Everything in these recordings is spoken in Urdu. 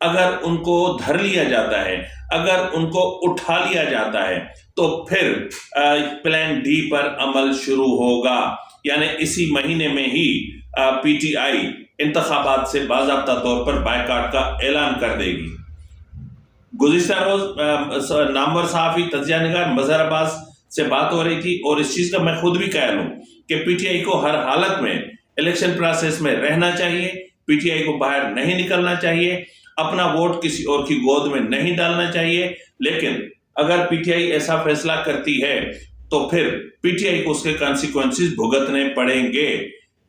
اگر ان کو دھر لیا جاتا ہے، اگر ان کو اٹھا لیا جاتا ہے تو پھر پلان ڈی پر عمل شروع ہوگا، یعنی اسی مہینے میں ہی پی ٹی آئی انتخابات سے باضابطہ طور پر بائیکاٹ کا اعلان کر دے گی۔ گزشتہ روز نامور صحافی تجزیہ نگار مظہر عباس سے بات ہو رہی تھی، اور اس چیز کا میں خود بھی قائل ہوں کہ پی ٹی آئی کو ہر حالت میں الیکشن پروسیس میں رہنا چاہیے، پی ٹی آئی کو باہر نہیں نکلنا چاہیے، اپنا ووٹ کسی اور کی گود میں نہیں ڈالنا چاہیے۔ لیکن اگر پی ٹی آئی ایسا فیصلہ کرتی ہے تو پھر پی ٹی آئی کو اس کے کانسیکوینسز بھگتنے پڑیں گے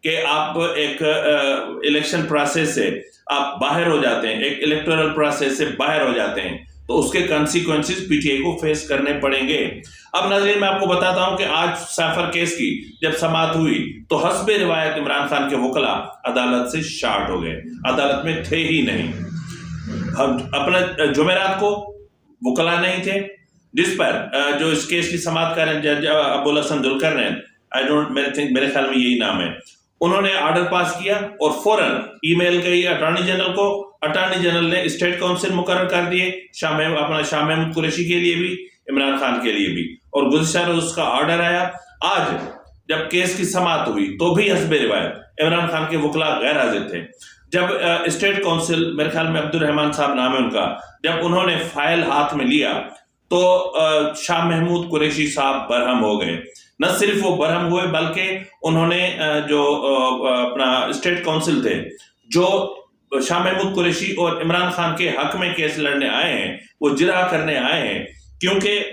کہ آپ ایک الیکشن پروسیس سے آپ باہر ہو جاتے ہیں، ایک الیکٹورل پروسیس سے باہر ہو جاتے ہیں تو اس کے کانسیکوینسز پی ٹی آئی کو فیس کرنے پڑیں گے۔ اب ناظرین میں آپ کو بتاتا ہوں کہ آج سیفر کیس کی جب سماعت ہوئی تو حسب روایت عمران خان کے وکلاء عدالت سے شارٹ ہو گئے، عدالت میں تھے ہی نہیں۔ اپنے جمعرات کو وکلاء نہیں تھے، جس پر جو اس کیس کی سماعت کر رہے ہیں جج ابو الحسن ذوالقرنین، میرے خیال میں یہی نام ہے، انہوں نے آرڈر پاس کیا اور فوراً ای میل گئی اٹارنی جنرل کو، اٹارنی جنرل نے اسٹیٹ کونسل مقرر کر دیے، شاہ محمود قریشی کے لیے بھی، عمران خان کے لیے بھی، اور گزشتہ روز اس کا آرڈر آیا۔ آج جب کیس کی سماعت ہوئی تو بھی حسب روایت عمران خان کے وکلاء غیر حاضر تھے۔ جب اسٹیٹ کونسل، میرے خیال میں عبد الرحمان صاحب نام ہے ان کا، جب انہوں نے فائل ہاتھ میں لیا تو شاہ محمود قریشی صاحب برہم ہو گئے۔ نہ صرف وہ برہم ہوئے بلکہ انہوں نے جو اپنا اسٹیٹ کونسل تھے، جو شاہ محمود قریشی اور عمران خان کے حق میں کیس لڑنے آئے ہیں، وہ جرح کرنے آئے ہیں، کیونکہ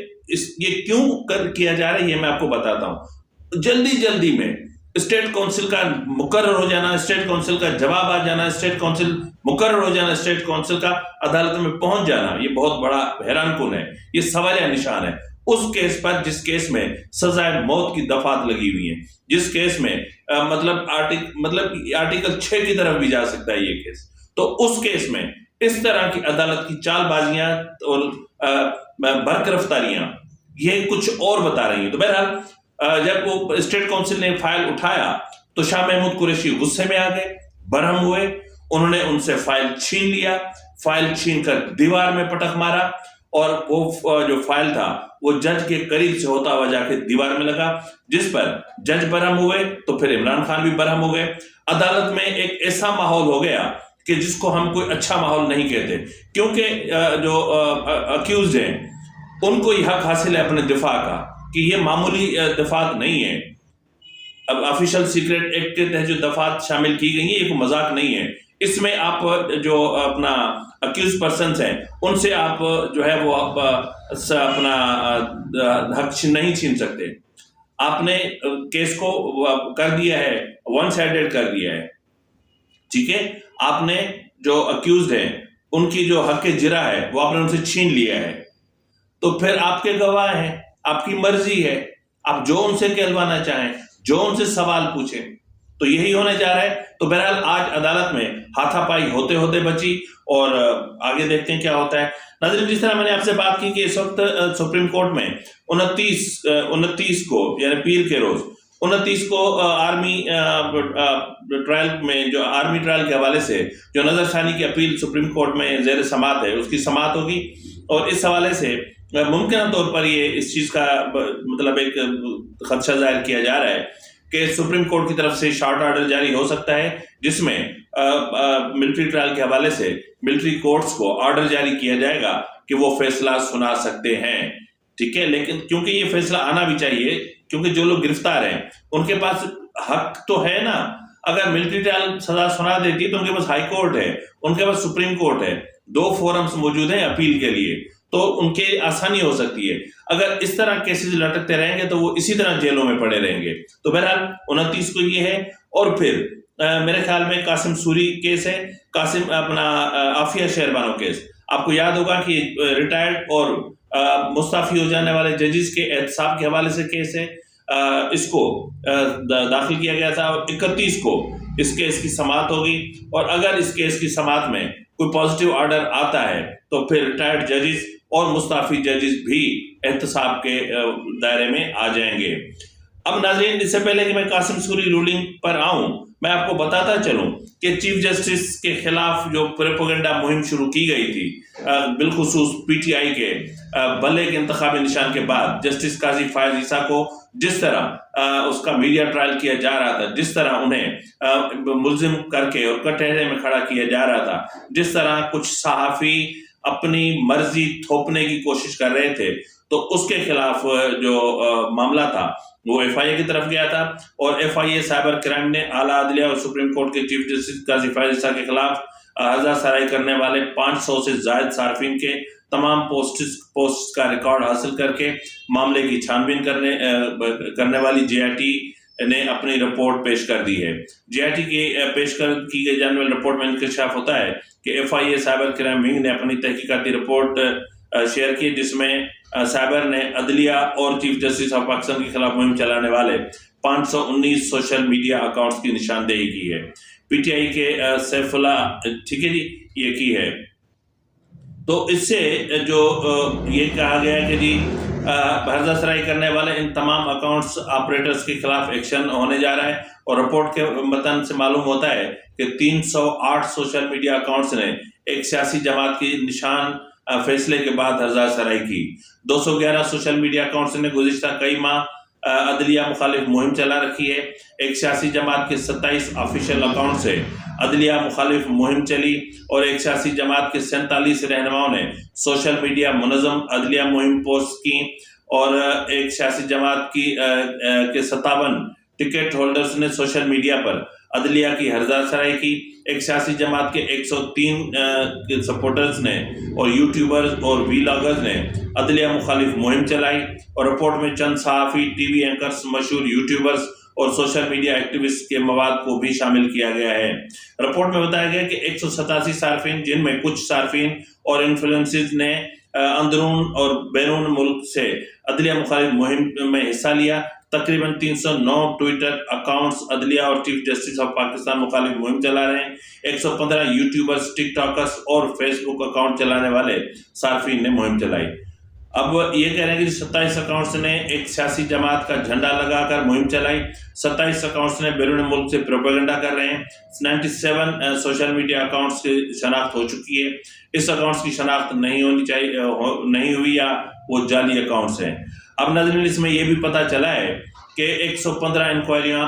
یہ کیوں کیا جا رہا ہے یہ میں آپ کو بتاتا ہوں۔ جلدی میں اسٹیٹ کونسل کا مقرر ہو جانا، اسٹیٹ کونسل کا جواب آ جانا، اسٹیٹ کونسل مقرر ہو جانا، اسٹیٹ کونسل کا عدالت میں پہنچ جانا، یہ بہت بڑا حیران کن ہے، یہ سوالیہ نشان ہے۔ اس کیس پر جس کیس میں سزائے موت کی دفعات لگی ہوئی ہیں، جس کیس میں مطلب آرٹیکل 6 کی طرف بھی جا سکتا ہے یہ کیس، تو اس کیس میں اس طرح کی عدالت کی چال بازیاں اور برق رفتاریاں یہ کچھ اور بتا رہی ہیں۔ تو بہرحال جب وہ اسٹیٹ کونسل نے فائل اٹھایا تو شاہ محمود قریشی غصے میں آ گئے، برہم ہوئے، انہوں نے ان سے فائل چھین لیا، فائل چھین کر دیوار میں پٹخ مارا، اور وہ جو فائل تھا وہ جج کے قریب سے ہوتا ہوا جا کے دیوار میں لگا، جس پر جج برہم ہوئے تو پھر عمران خان بھی برہم ہو گئے۔ عدالت میں ایک ایسا ماحول ہو گیا کہ جس کو ہم کوئی اچھا ماحول نہیں کہتے، کیونکہ جو اکیوزڈ ہیں ان کو یہ حق حاصل ہے اپنے دفاع کا، کہ یہ معمولی دفعات نہیں ہے۔ اب آفیشل سیکرٹ ایکٹ کے تحت جو دفعات شامل کی گئی ہیں یہ کوئی مذاق نہیں ہے، اس میں آپ جو اپنا اکیوز پرسنز ہیں ان سے آپ جو ہے وہ اپنا حق نہیں چھین سکتے۔ آپ نے کیس کو کر دیا ہے، ون سائیڈڈ کر دیا ہے، ٹھیک ہے، آپ نے جو اکیوزڈ ہیں ان کی جو حق جرح ہے وہ آپ نے ان سے چھین لیا ہے، تو پھر آپ کے گواہ ہیں، آپ کی مرضی ہے، آپ جو ان سے کہلوانا چاہیں، جو ان سے سوال پوچھیں، تو یہی ہونے جا رہا ہے۔ تو بہرحال آج عدالت میں ہاتھا پائی ہوتے ہوتے بچی، اور آگے دیکھتے ہیں کیا ہوتا ہے۔ ناظرین جس طرح میں نے آپ سے بات کی کہ اس وقت سپریم کورٹ میں 29 کو یعنی پیر کے روز 29 کو آرمی ٹرائل میں، جو آرمی ٹرائل کے حوالے سے جو نظر ثانی کی اپیل سپریم کورٹ میں زیر سماعت ہے اس کی سماعت ہوگی، اور اس حوالے سے ممکنہ طور پر یہ اس چیز کا مطلب ایک خدشہ ظاہر کیا جا رہا ہے کہ سپریم کورٹ کی طرف سے شارٹ آرڈر جاری ہو سکتا ہے، جس میں ملٹری ٹرائل کے حوالے سے ملٹری کورٹس کو آرڈر جاری کیا جائے گا کہ وہ فیصلہ سنا سکتے ہیں، ٹھیک ہے۔ لیکن کیونکہ یہ فیصلہ آنا بھی چاہیے، کیونکہ جو لوگ گرفتار ہیں ان کے پاس حق تو ہے نا، اگر ملٹری ٹرائل سزا سنا دیتی تو ان کے پاس ہائی کورٹ ہے، ان کے پاس سپریم کورٹ ہے، 2 فورمز موجود ہیں اپیل کے لیے، تو ان کے آسانی ہو سکتی ہے۔ اگر اس طرح کیسز لٹکتے رہیں گے تو وہ اسی طرح جیلوں میں پڑے رہیں گے۔ تو بہرحال 29 کو یہ ہے، اور پھر میرے خیال میں قاسم سوری کیس ہے، قاسم اپنا عافیہ شہربانو کیس، آپ کو یاد ہوگا کہ ریٹائرڈ اور مستعفی ہو جانے والے ججز کے احتساب کے حوالے سے کیس ہے، اس کو داخل کیا گیا تھا، اور 31 کو اس کیس کی سماعت ہوگی، اور اگر اس کیس کی سماعت میں کوئی پازیٹیو آرڈر آتا ہے تو پھر ریٹائرڈ ججز اور مستعفی ججز بھی احتساب کے دائرے میں آ جائیں گے۔ اب ناظرین اس سے پہلے کہ میں قاسم سوری رولنگ پر آؤں، میں آپ کو بتاتا چلوں کہ چیف جسٹس کے خلاف جو پروپیگنڈا مہم شروع کی گئی تھی بالخصوص پی ٹی آئی کے بھلے کے انتخابی نشان کے بعد جسٹس قاضی فائز عیسیٰ کو جس طرح اس کا میڈیا ٹرائل کیا جا رہا تھا، جس طرح انہیں ملزم کر کے اور کٹہرے میں کھڑا کیا جا رہا تھا، جس طرح کچھ صحافی اپنی مرضی تھوپنے کی کوشش کر رہے تھے، تو اس کے خلاف جو معاملہ تھا وہ ایف آئی اے کی طرف گیا تھا، اور F I A cyber crime نے اعلیٰ عدلیہ اور سپریم کورٹ کے چیف جسٹس قاضی فائز عیسیٰ کے خلاف ہرزہ سرائی کرنے والے 500 سے زائد صارفین کے تمام پوسٹ کا ریکارڈ حاصل کر کے معاملے کی چھان بین کرنے والی جے آئی ٹی نے اپنی رپورٹ پیش کر دی ہے۔ جے آئی ٹی کی پیش کی گئی جانے والی رپورٹ میں انکشاف ہوتا ہے کہ F I A cyber crime wing نے اپنی تحقیقاتی رپورٹ شیئر کی، جس میں سائبر نے عدلیہ اور چیف جسٹس آف پاکستان کے خلاف مہم چلانے والے 519 سوشل میڈیا اکاؤنٹس کی نشاندہی کی ہے۔ پی ٹی آئی کے سیف اللہ ٹھیک ہے جی یہ کی ہے۔ تو اس سے جو یہ کہا گیا ہے کہ جی ہرزہ سرائی کرنے والے ان تمام اکاؤنٹس آپریٹرز کے خلاف ایکشن ہونے جا رہا ہے، اور رپورٹ کے متن سے معلوم ہوتا ہے کہ 308 سوشل میڈیا اکاؤنٹس نے ایک سیاسی جماعت کی نشان فیصلے کے بعد ہرزہ سرائی کی۔ 211 سوشل میڈیا اکاؤنٹس نے گزشتہ کئی ماہ عدلیہ مخالف مہم چلا رکھی ہے۔ ایک سیاسی جماعت کے 27 آفیشیل اکاؤنٹ سے عدلیہ مخالف مہم چلی، اور ایک سیاسی جماعت کے 47 رہنماؤں نے سوشل میڈیا منظم عدلیہ مہم پوسٹ کی، اور ایک سیاسی جماعت کے 57 ٹکٹ ہولڈرز نے سوشل میڈیا پر عدلیہ کی ہرزہ سرائی کی۔ ایک سیاسی جماعت کے 103 سپورٹرز نے اور یوٹیوبرز اور ویلاگرز نے عدلیہ مخالف مہم چلائی، اور رپورٹ میں چند صحافی، ٹی وی اینکرز، مشہور یوٹیوبرز اور سوشل میڈیا ایکٹیوسٹ کے مواد کو بھی شامل کیا گیا ہے۔ رپورٹ میں بتایا گیا کہ 187 صارفین، جن میں کچھ صارفین اور انفلوئنسرز نے اندرون اور بیرون ملک سے عدلیہ مخالف مہم میں حصہ لیا۔ تقریباً 309 ٹویٹر اکاؤنٹس عدلیہ اور چیف جسٹس آف پاکستان مخالف مہم چلا رہے ہیں۔ 115 یوٹیوبرز، ٹک ٹاکرز اور فیس بک اکاؤنٹ چلانے والے صارفین نے مہم چلائی۔ اب یہ کہہ رہے ہیں کہ 27 اکاؤنٹس نے ایک سیاسی جماعت کا جھنڈا لگا کر مہم چلائی، 27 اکاؤنٹس نے بیرون ملک سے پروپیگنڈا کر رہے ہیں، 97 سوشل میڈیا اکاؤنٹس کی شناخت ہو چکی ہے۔ اس اکاؤنٹس کی شناخت نہیں ہوئی یا وہ جعلی اکاؤنٹس ہیں۔ اب ناظرین اس میں یہ بھی پتہ چلا ہے کہ 115 انکوائریاں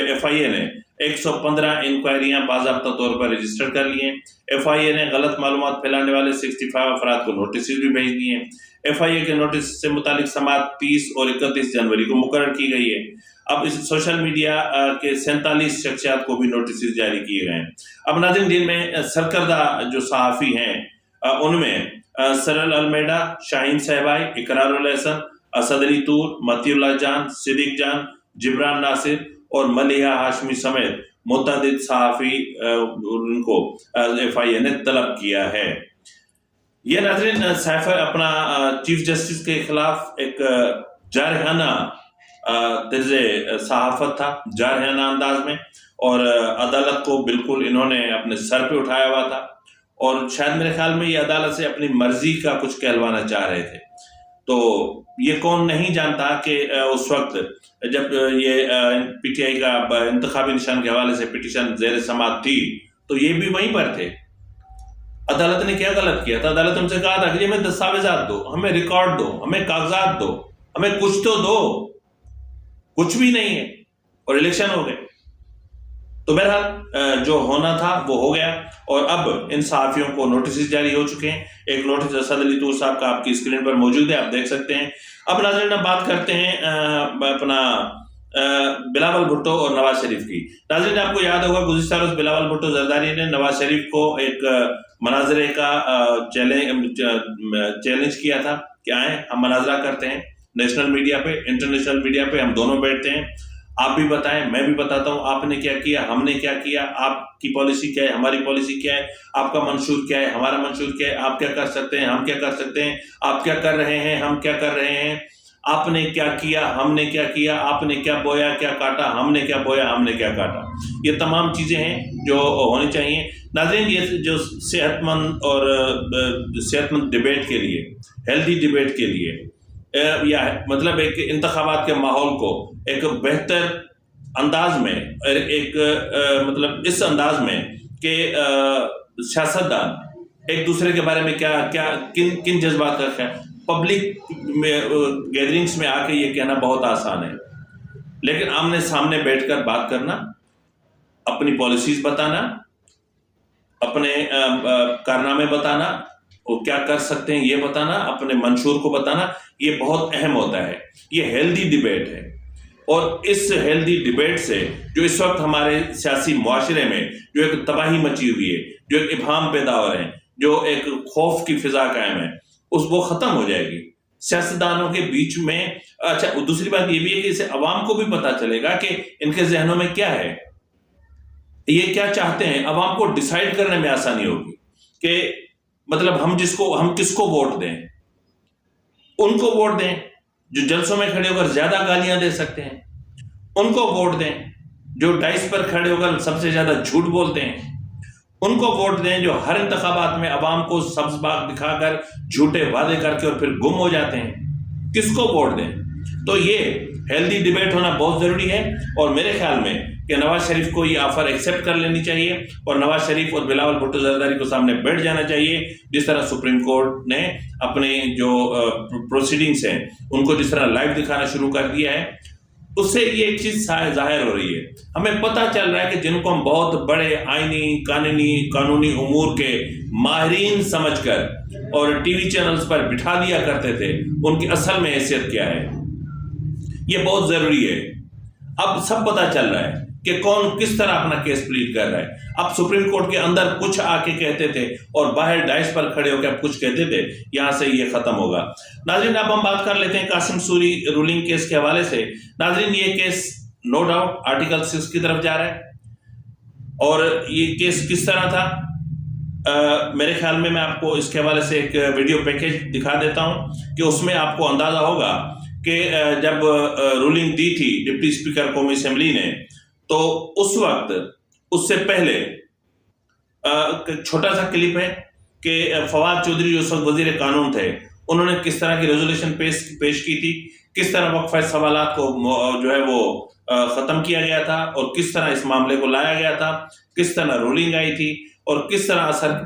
ایف آئی اے نے 115 انکوائریاں باضابطہ طور پر رجسٹر کر لی ہیں۔ ایف آئی اے نے غلط معلومات پھیلانے والے 65 افراد کو نوٹسز بھی بھیج دیے ہیں۔ ایف آئی اے کے نوٹس سے متعلق سماعت 30 اور 31 جنوری کو مقرر کی گئی ہے۔ اب اس سوشل میڈیا کے 47 شخصیات کو بھی نوٹسز جاری کیے گئے ہیں۔ اب ناظرین جن میں سرکردہ جو صحافی ہیں ان میں سرل المیڈا، شاہین صاحبائی، اقرار الحسن، اسد علی طور، متی اللہ جان، صدیق جان، جبران ناصر اور ملیحہ ہاشمی سمیت متعدد صحافی ان کو ایف آئی اے نے طلب کیا ہے۔ یہ ناظرین سائفر اپنا چیف جسٹس کے خلاف ایک جارحانہ طرز صحافت تھا، جارحانہ انداز میں، اور عدالت کو بالکل انہوں نے اپنے سر پہ اٹھایا ہوا تھا، اور شاید میرے خیال میں یہ عدالت سے اپنی مرضی کا کچھ کہلوانا چاہ رہے تھے۔ تو یہ کون نہیں جانتا کہ اس وقت جب یہ پی ٹی آئی کا انتخابی نشان کے حوالے سے پٹیشن زیر سماعت تھی تو یہ بھی وہیں پر تھے۔ عدالت نے کیا غلط کیا تھا؟ عدالت ان سے کہا تھا کہ ہمیں دستاویزات دو، ہمیں ریکارڈ دو، ہمیں کاغذات دو، ہمیں کچھ تو دو، کچھ بھی نہیں ہے، اور الیکشن ہو گئے۔ تو بہرحال جو ہونا تھا وہ ہو گیا، اور اب ان صحافیوں کو نوٹسز جاری ہو چکے ہیں۔ ایک نوٹس اسد علی طور صاحب کا آپ کی اسکرین پر موجود ہے، آپ دیکھ سکتے ہیں۔ اب ناظرین بات کرتے ہیں اپنا بلاول بھٹو اور نواز شریف کی۔ ناظرین آپ کو یاد ہوگا گزشتہ روز بلاول بھٹو زرداری نے نواز شریف کو ایک مناظرے کا چیلنج کیا تھا کہ آئیں ہم مناظرہ کرتے ہیں، نیشنل میڈیا پہ، انٹرنیشنل میڈیا پہ ہم دونوں بیٹھتے ہیں، آپ بھی بتائیں، میں بھی بتاتا ہوں، آپ نے کیا کیا، ہم نے کیا کیا، آپ کی پالیسی کیا ہے، ہماری پالیسی کیا ہے، آپ کا منشور کیا ہے، ہمارا منشور کیا ہے، آپ کیا کر سکتے ہیں، ہم کیا کر سکتے ہیں، آپ کیا کر رہے ہیں، ہم کیا کر رہے ہیں، آپ نے کیا کیا، ہم نے کیا کیا، آپ نے کیا بویا، کیا کاٹا، ہم نے کیا بویا، ہم نے کیا کاٹا۔ یہ تمام چیزیں ہیں جو ہونی چاہیے۔ ناظرین یہ جو صحت مند ڈیبیٹ کے لیے، ہیلدی ڈیبیٹ کے لیے، یا مطلب ایک انتخابات کے ماحول کو ایک بہتر انداز میں ایک مطلب اس انداز میں کہ سیاستدان ایک دوسرے کے بارے میں کن جذبات کا خیال، پبلک گیدرنگس میں آ کے یہ کہنا بہت آسان ہے، لیکن آمنے سامنے بیٹھ کر بات کرنا، اپنی پالیسیز بتانا، اپنے کارنامے بتانا، وہ کیا کر سکتے ہیں یہ بتانا، اپنے منشور کو بتانا، یہ بہت اہم ہوتا ہے۔ یہ ہیلدی ڈیبیٹ ہے، اور اس ہیلدی ڈیبیٹ سے جو اس وقت ہمارے سیاسی معاشرے میں جو ایک تباہی مچی ہوئی ہے، جو ایک ابہام پیدا ہو رہے ہیں، جو ایک خوف کی فضا قائم ہے، وہ ختم ہو جائے گی سیاستدانوں کے بیچ میں۔ اچھا، دوسری بات یہ بھی ہے کہ اسے عوام کو بھی پتا چلے گا کہ ان کے ذہنوں میں کیا ہے، یہ کیا چاہتے ہیں۔ عوام کو ڈیسائیڈ کرنے میں آسانی ہوگی کہ مطلب ہم کس کو ووٹ دیں۔ ان کو ووٹ دیں جو جلسوں میں کھڑے ہو کر زیادہ گالیاں دے سکتے ہیں، ان کو ووٹ دیں جو ڈائس پر کھڑے ہو کر سب سے زیادہ جھوٹ بولتے ہیں، ان کو ووٹ دیں جو ہر انتخابات میں عوام کو سبز باغ دکھا کر جھوٹے وعدے کر کے اور پھر گم ہو جاتے ہیں۔ کس کو ووٹ دیں؟ تو یہ ہیلدی ڈیبیٹ ہونا بہت ضروری ہے، اور میرے خیال میں کہ نواز شریف کو یہ آفر ایکسیپٹ کر لینی چاہیے، اور نواز شریف اور بلاول بھٹو زرداری کو سامنے بیٹھ جانا چاہیے، جس طرح سپریم کورٹ نے اپنے جو پروسیڈنگز ہیں ان کو جس طرح لائیو دکھانا شروع کر دیا ہے، اس سے یہ ایک چیز ظاہر ہو رہی ہے۔ ہمیں پتہ چل رہا ہے کہ جن کو ہم بہت بڑے آئینی قانونی امور کے ماہرین سمجھ کر اور ٹی وی چینلز پر بٹھا دیا کرتے تھے، ان کی اصل میں حیثیت کیا ہے، یہ بہت ضروری ہے۔ اب سب پتہ چل رہا ہے کہ کون کس طرح اپنا کیس پلیڈ کر رہا ہے۔ اب سپریم کورٹ کے اندر کچھ آ کے کہتے تھے اور باہر ڈائس پر کھڑے ہو کے اب کچھ کہتے تھے، یہاں سے یہ ختم ہوگا۔ ناظرین، اب ہم بات کر لیتے ہیں قاسم سوری رولنگ کیس کے حوالے سے۔ ناظرین، یہ کیس نو ڈاؤٹ آرٹیکل 6 کی طرف جا رہا ہے، اور یہ کیس کس طرح تھا؟ میرے خیال میں آپ کو اس کے حوالے سے ایک ویڈیو پیکیج دکھا دیتا ہوں کہ اس میں آپ کو اندازہ ہوگا کہ جب رولنگ دی تھی ڈپٹی اسپیکر قومی اسمبلی نے، تو اس وقت اس سے پہلے چھوٹا سا کلپ ہے کہ فواد چودھری جو اس وقت وزیر قانون تھے، انہوں نے کس طرح کی ریزولوشن پیش کی تھی، کس طرح وقفہ سوالات کو جو ہے وہ ختم کیا گیا تھا، اور کس طرح اس معاملے کو لایا گیا تھا، کس طرح رولنگ آئی تھی، اور کس طرح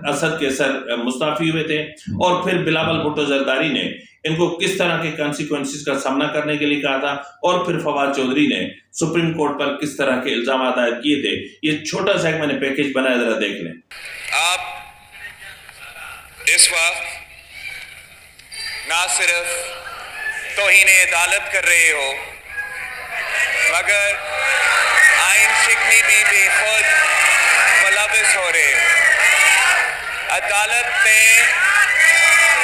اسد کے سر مستعفی ہوئے تھے، اور پھر بلاول بھٹو زرداری نے ان کو کس طرح کے کانسیکوینسز کا سامنا کرنے کے لیے کہا تھا، اور پھر فواد چودھری نے سپریم کورٹ پر کس طرح کے الزامات عائد کیے تھے۔ یہ چھوٹا سا ایک میں نے پیکیج بنایا، ذرا دیکھ لیں۔ آپ اس وقت نہ صرف توہین عدالت کر رہے ہو، مگر آئین شکنی بھی بے خود ملوث ہو رہے ہو۔ عدالت میں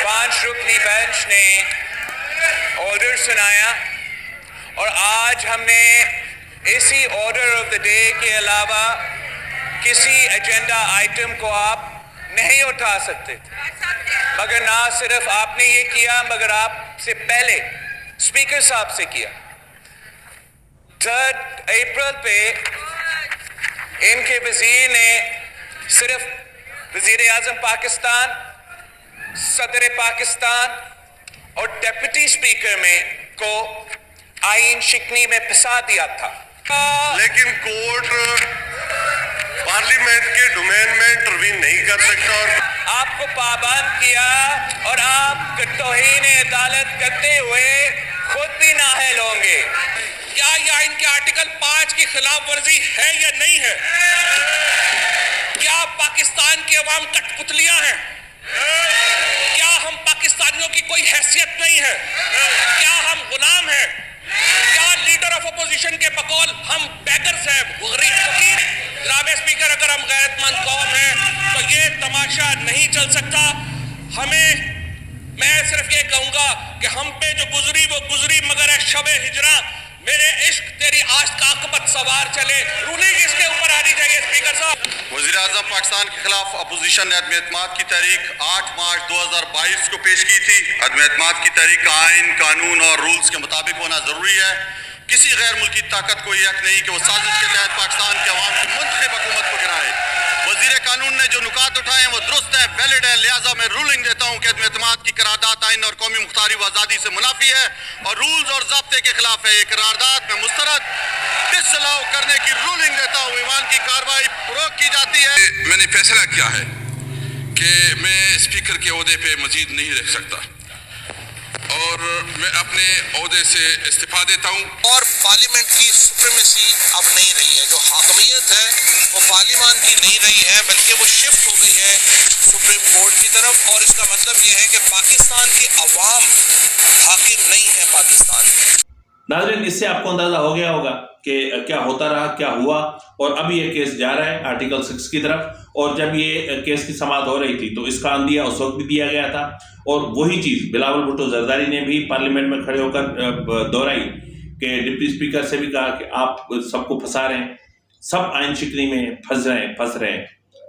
5 رکنی بینچ نے آرڈر سنایا، اور آج ہم نے اسی آرڈر آف دا ڈے کے علاوہ کسی ایجنڈا آئٹم کو آپ نہیں اٹھا سکتے تھے، مگر نہ صرف آپ نے یہ کیا، مگر آپ سے پہلے اسپیکر صاحب سے کیا۔ 3 اپریل پہ ان کے وزیر نے صرف وزیر اعظم پاکستان، صدر پاکستان اور ڈپٹی اسپیکر میں کو آئین شکنی میں پھنسا دیا تھا، لیکن کورٹ پارلیمنٹ کے ڈومین میں انٹروین نہیں کر سکتا، اور آپ کو پابند کیا، اور آپ توہین عدالت کرتے ہوئے خود بھی نااہل ہوں گے۔ کیا یہ آئین کے آرٹیکل 5 کی خلاف ورزی ہے یا نہیں ہے؟ کیا پاکستان کی عوام کٹ پتلیاں ہیں؟ کیا ہم پاکستانیوں کی کوئی حیثیت نہیں ہے؟ کیا ہم غلام ہیں؟ کیا لیڈر آف اپوزیشن کے بقول ہم بیگرز ہیں، غریب فقیر؟ جناب اسپیکر، اگر ہم غیرت مند قوم ہیں تو یہ تماشا نہیں چل سکتا۔ میں صرف یہ کہوں گا کہ ہم پہ جو گزری وہ گزری، مگر ہے شب ہجراں میرے عشق تیری عاشق عاقبت سوار چلے، رولنگ اس کے اوپر آنی چاہیے۔ اسپیکر صاحب، وزیر اعظم پاکستان کے خلاف اپوزیشن نے عدم اعتماد کی تحریک 8 مارچ 2022 کو پیش کی تھی۔ عدم اعتماد کی تحریک کا آئین، قانون اور رولز کے مطابق ہونا ضروری ہے۔ کسی غیر ملکی طاقت کو یہ حق نہیں کہ وہ سازش کے تحت پاکستان کے عوام کی منتخب حکومت کو گرائے۔ وزیر قانون نے جو نکات اٹھائے ہیں وہ درست ہیں، ویلڈ ہے، لہٰذا میں رولنگ دیتا ہوں کہ عدم اعتماد کی قرارداد آئین اور قومی مختاری و آزادی سے منافی ہے اور رولز اور ضابطے کے خلاف ہے. یہ قرارداد میں مسترد ڈسلاؤ کرنے کی رولنگ دیتا ہوں. ایوان کی کارروائی فروغ کی جاتی ہے. میں نے فیصلہ کیا ہے کہ میں اسپیکر کے عہدے پہ مزید نہیں رہ سکتا اور میں اپنے عہدے سے استعفا دیتا ہوں. اور پارلیمنٹ کی سپریمیسی اب نہیں رہی ہے. جو حاکمیت ہے وہ پارلیمان کی نہیں رہی ہے بلکہ وہ شفٹ ہو گئی ہے سپریم کورٹ کی طرف. اور اس کا مطلب یہ ہے کہ پاکستان کی عوام حاکم نہیں ہے پاکستان میں. ناظرین، اس سے آپ کو اندازہ ہو گیا ہوگا کہ کیا ہوتا رہا، کیا ہوا، اور اب یہ کیس جا رہا ہے آرٹیکل 6 کی طرف. اور جب یہ کیس کی سماعت ہو رہی تھی تو اس کا عندیہ اس وقت بھی دیا گیا تھا، اور وہی چیز بلاول بھٹو زرداری نے بھی پارلیمنٹ میں کھڑے ہو کر دہرائی کہ ڈپٹی اسپیکر سے بھی کہا کہ آپ سب کو پھنسا رہے ہیں، سب آئین شکنی میں پھنس رہے ہیں.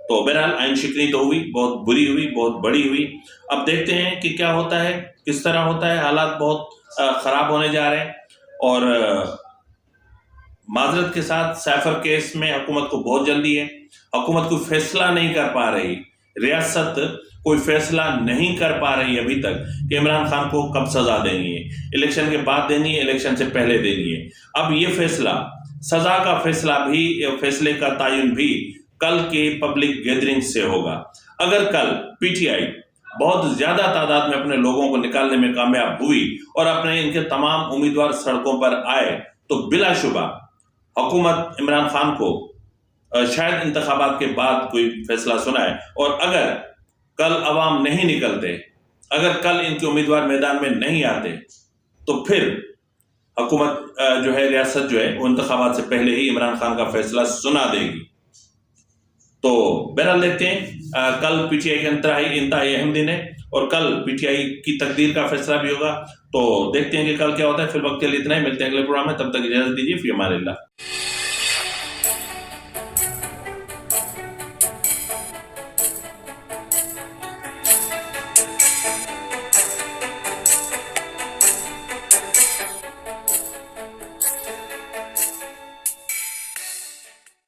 تو بہرحال آئین شکنی تو ہوئی، بہت بری ہوئی، بہت بڑی ہوئی. اب دیکھتے ہیں کہ کیا ہوتا ہے، کس طرح ہوتا ہے. حالات بہت خراب ہونے جا رہے ہیں، اور معذرت کے ساتھ سیفر کیس میں حکومت کو بہت جلدی ہے. حکومت کوئی فیصلہ نہیں کر پا رہی، ریاست کوئی فیصلہ نہیں کر پا رہی ابھی تک کہ عمران خان کو کب سزا دینی ہے، الیکشن کے بعد دینی ہے، الیکشن سے پہلے دینی ہے. اب یہ فیصلہ، سزا کا فیصلہ بھی، فیصلے کا تعین بھی کل کے پبلک گیدرنگ سے ہوگا. اگر کل پی ٹی آئی بہت زیادہ تعداد میں اپنے لوگوں کو نکالنے میں کامیاب ہوئی اور اپنے ان کے تمام امیدوار سڑکوں پر آئے تو بلا شبہ حکومت عمران خان کو شاید انتخابات کے بعد کوئی فیصلہ سنائے. اور اگر کل عوام نہیں نکلتے، اگر کل ان کے امیدوار میدان میں نہیں آتے تو پھر حکومت جو ہے، ریاست جو ہے، وہ انتخابات سے پہلے ہی عمران خان کا فیصلہ سنا دے گی. تو بہرحال دیکھتے ہیں، کل پی ٹی آئی کا انتہائی اہم دن ہے اور کل پی ٹی آئی کی تقدیر کا فیصلہ بھی ہوگا. تو دیکھتے ہیں کہ کل کیا ہوتا ہے. فی الوقت کے لیے اتنا ہی، ملتے ہیں اگلے پروگرام میں. تب تک اجازت دیجیے. فی امان اللہ.